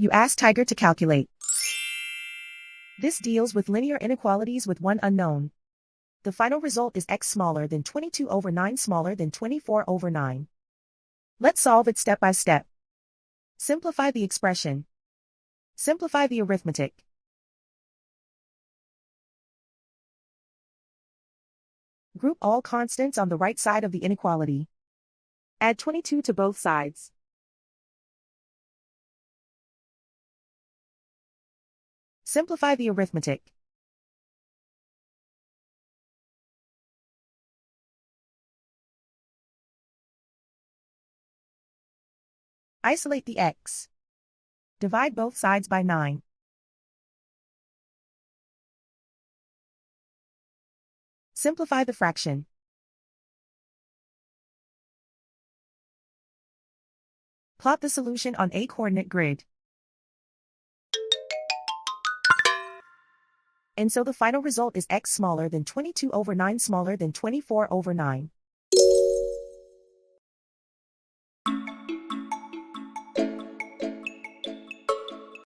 You ask Tiger to calculate. This deals with linear inequalities with one unknown. The final result is x smaller than 22 over 9 smaller than 24 over 9. Let's solve it step by step. Simplify the expression. Simplify the arithmetic. Group all constants on the right side of the inequality. Add 22 to both sides. Simplify the arithmetic. Isolate the x. Divide both sides by 9. Simplify the fraction. Plot the solution on a coordinate grid. And so the final result is x smaller than 22 over 9 smaller than 24 over 9.